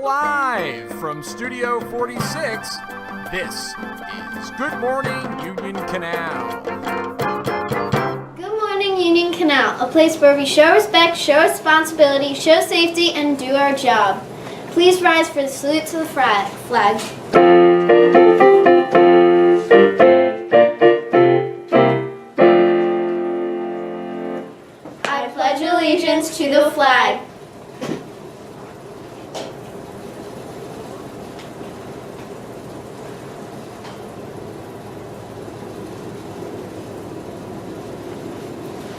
Live from Studio 46, this is Good Morning Union Canal. Good morning, Union Canal, a place where we show respect, show responsibility, show safety, and do our job. Please rise for the salute to the flag. I pledge allegiance to the flag.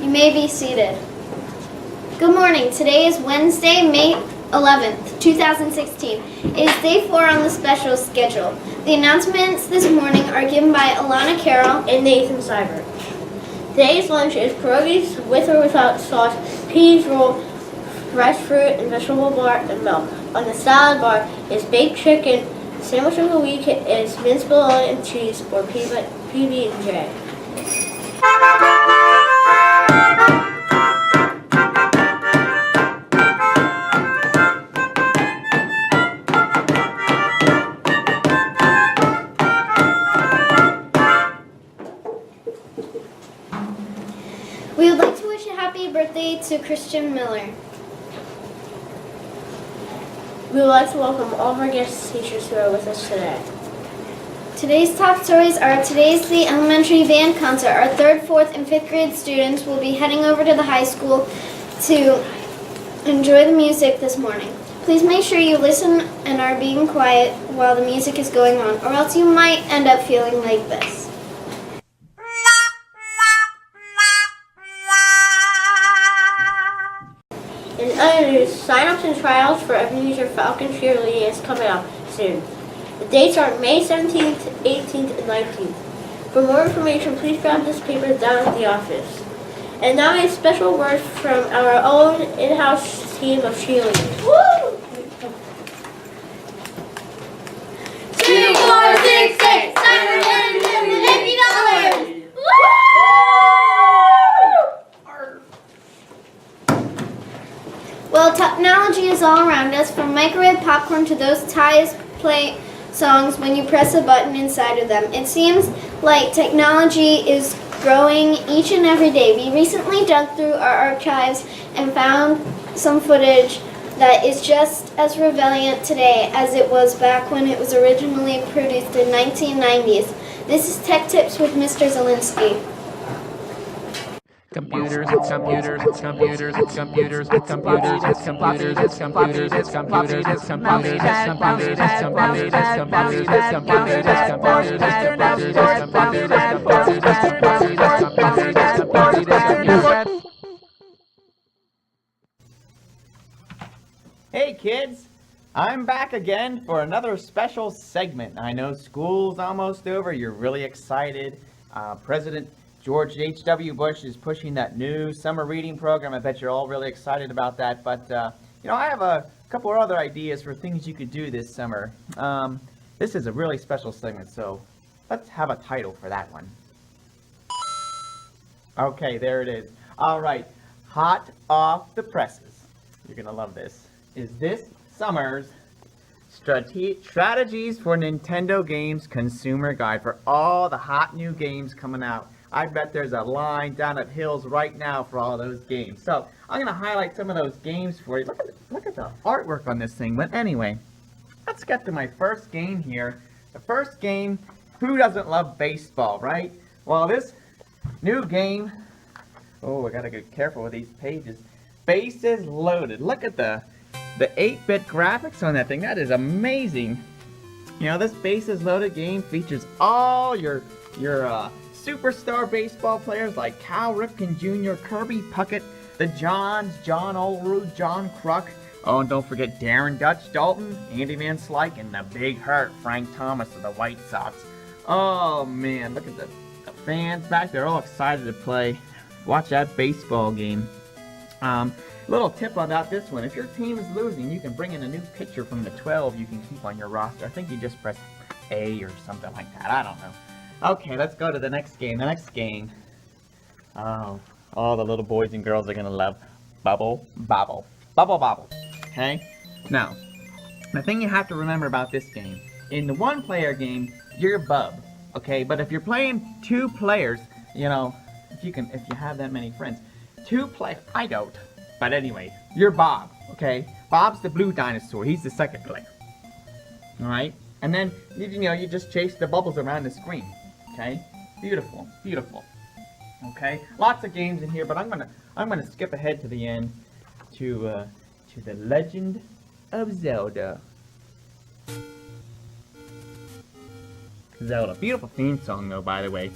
You may be seated. Good morning. Today is Wednesday, May 11th, 2016. It is day 4 on the special schedule. The announcements this morning are given by Alana Carroll and Nathan Seibert. Today's lunch is pierogies with or without sauce, peas roll, fresh fruit and vegetable bar, and milk. On the salad bar is baked chicken. Sandwich of the week is minced bologna and cheese or PB&J. We would like to wish a happy birthday to Christian Miller. We would like to welcome all of our guest teachers who are with us today. Today's top stories are today's the elementary band concert. Our 3rd, 4th, and 5th grade students will be heading over to the high school to enjoy the music this morning. Please make sure you listen and are being quiet while the music is going on, or else you might end up feeling like this. In other news, sign-ups and tryouts for Ebenezer Falcon cheerleading is coming up soon. The dates are May 17th, 18th, and 19th. For more information, please grab this paper down at the office. And now a special word from our own in-house team of cheerleaders. Woo! 2, 4, 6, 8, $750. Well, technology is all around us, from microwave popcorn to those ties play songs when you press a button inside of them. It seems like technology is growing each and every day. We recently dug through our archives and found some footage that is just as relevant today as it was back when it was originally produced in 1990s. This is Tech Tips with Mr. Zielinski. Computers, it's computers, it's computers, it's computers, it's computers, it's computers, it's computers, it's computers, it's computers, it's computers, it's computers, it's computers, it's computers, it's computers, it's computers. Hey kids, I'm back again for another special segment. I know school's almost over. You're really excited. President George H.W. Bush is pushing that new summer reading program. I bet you're all really excited about that. But, I have a couple of other ideas for things you could do this summer. This is a really special segment, so let's have a title for that one. Okay, there it is. All right, hot off the presses. You're going to love this. Is this summer's Strategies for Nintendo Games Consumer Guide for all the hot new games coming out. I bet there's a line down at Hills right now for all those games. So I'm going to highlight some of those games for you. Look at the artwork on this thing. But anyway, let's get to my first game here. The first game, who doesn't love baseball, right? Well, this new game, oh, I got to get careful with these pages. Bases Loaded. Look at the 8-bit graphics on that thing. That is amazing. This Bases Loaded game features all your superstar baseball players like Cal Ripken Jr., Kirby Puckett, the Johns, John Olerud, John Kruk. Oh, and don't forget Darren Dutch Dalton, Andy Van Slyke, and the big hurt Frank Thomas of the White Sox. Oh man, look at the fans back there, all excited to play. Watch that baseball game. Little tip about this one: if your team is losing, you can bring in a new pitcher from the 12 you can keep on your roster. I think you just press A or something like that. I don't know. Okay, let's go to the next game. The next game. Oh, all the little boys and girls are going to love Bubble Bobble. Bubble Bobble. Okay? Now, The thing you have to remember about this game, in the one-player game, you're Bub, okay? But if you're playing 2 players, you know, if you have that many friends, 2 play. I don't. But anyway, you're Bob, okay? Bob's the blue dinosaur. He's the second player. All right? And then you just chase the bubbles around the screen, okay? Beautiful, beautiful. Okay? Lots of games in here, but I'm gonna skip ahead to the end to the Legend of Zelda. Zelda. Beautiful theme song, though, by the way.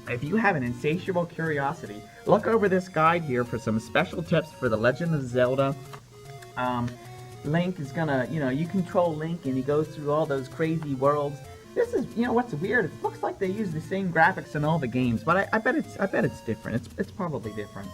If you have an insatiable curiosity, look over this guide here for some special tips for The Legend of Zelda. Link is gonna, you control Link and he goes through all those crazy worlds. This is, what's weird, it looks like they use the same graphics in all the games, but I bet it's different. It's probably different.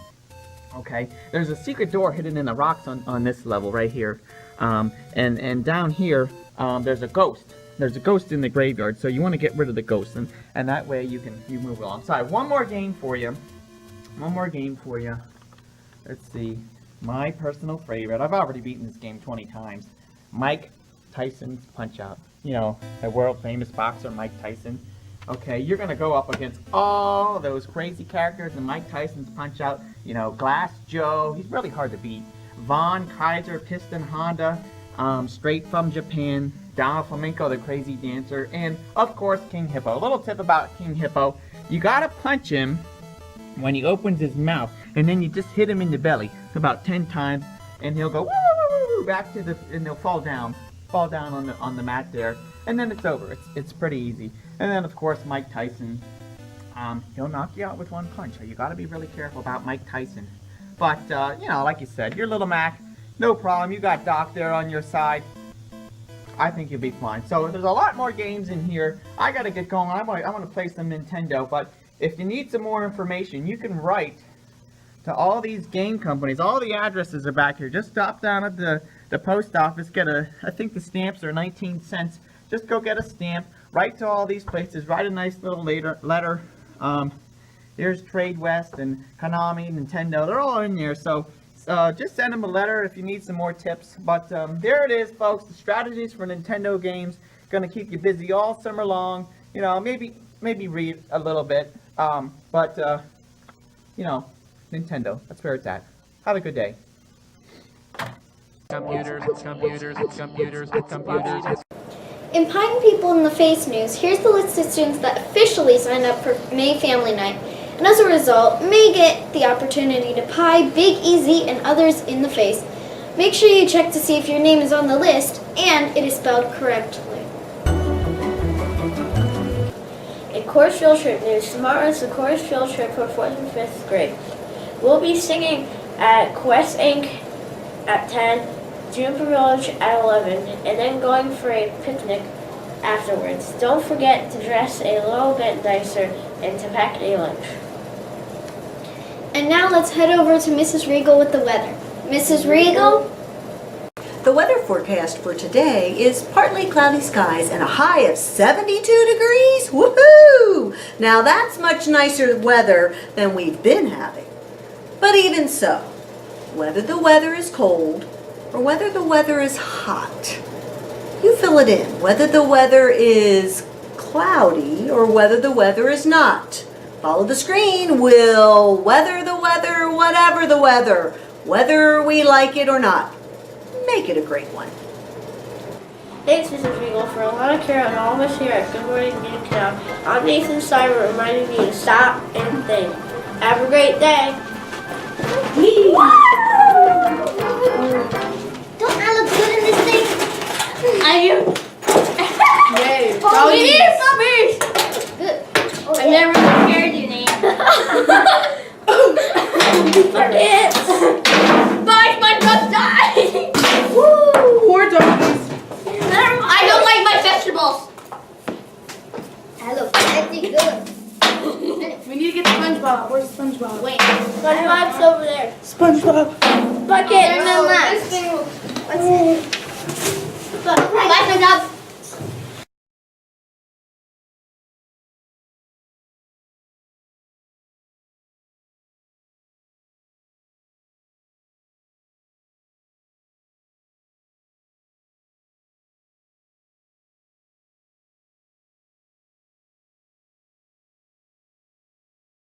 Okay, there's a secret door hidden in the rocks on this level right here. And down here, there's a ghost. There's a ghost in the graveyard, so you want to get rid of the ghost, and that way you move along. So I have one more game for you. Let's see. My personal favorite. I've already beaten this game 20 times. Mike Tyson's Punch-Out. A world-famous boxer, Mike Tyson. Okay, you're going to go up against all those crazy characters in Mike Tyson's Punch-Out. Glass Joe. He's really hard to beat. Von Kaiser, Piston Honda, straight from Japan. Donald Flamenco, the crazy dancer, and of course King Hippo. A little tip about King Hippo: you gotta punch him when he opens his mouth, and then you just hit him in the belly about 10 times, and he'll go woo, woo, woo, back to and he'll fall down on the mat there, and then it's over. It's pretty easy. And then of course Mike Tyson, he'll knock you out with one punch. So you gotta be really careful about Mike Tyson. But like you said, you're Little Mac, no problem. You got Doc there on your side. I think you'll be fine. So there's a lot more games in here. I gotta get going. I want to play some Nintendo, but if you need some more information, you can write to all these game companies. All the addresses are back here. Just stop down at the post office, I think the stamps are 19 cents. Just go get a stamp, write to all these places, write a nice little letter. Here's Trade West and Konami, Nintendo, they're all in there. So just send them a letter if you need some more tips. But there it is, folks. The strategies for Nintendo games. Going to keep you busy all summer long. Maybe read a little bit. But Nintendo. That's where it's at. Have a good day. Computers. In Pine People in the Face news, here's the list of students that officially signed up for May Family Night, and as a result, may get the opportunity to pie Big Easy and others in the face. Make sure you check to see if your name is on the list and it is spelled correctly. In Chorus Field Trip news, tomorrow is the Chorus Field Trip for 4th and 5th grade. We'll be singing at Quest Inc. at 10, Juniper Village at 11, and then going for a picnic afterwards. Don't forget to dress a little bit nicer and to pack a lunch. And now let's head over to Mrs. Regal with the weather. Mrs. Regal? The weather forecast for today is partly cloudy skies and a high of 72 degrees. Woohoo! Now that's much nicer weather than we've been having. But even so, whether the weather is cold or whether the weather is hot, you fill it in. Whether the weather is cloudy or whether the weather is not. Follow the screen. We'll weather the weather, whatever the weather, whether we like it or not. Make it a great one. Thanks, Mrs. Regal, for a lot of care on all of us here at Good Morning Union Canal. I'm Nathan Simon, reminding you to stop and think. Have a great day. Don't I look good in this thing? I do. Yay. Puppies. Good. I've never compared you, Nate. Buckets. Bye, SpongeBob, die. Poor doggies. I don't like my vegetables. I look pretty good. We need to get SpongeBob. Where's SpongeBob? Wait. SpongeBob's over there. SpongeBob. Bucket. What's it? Bye, SpongeBob.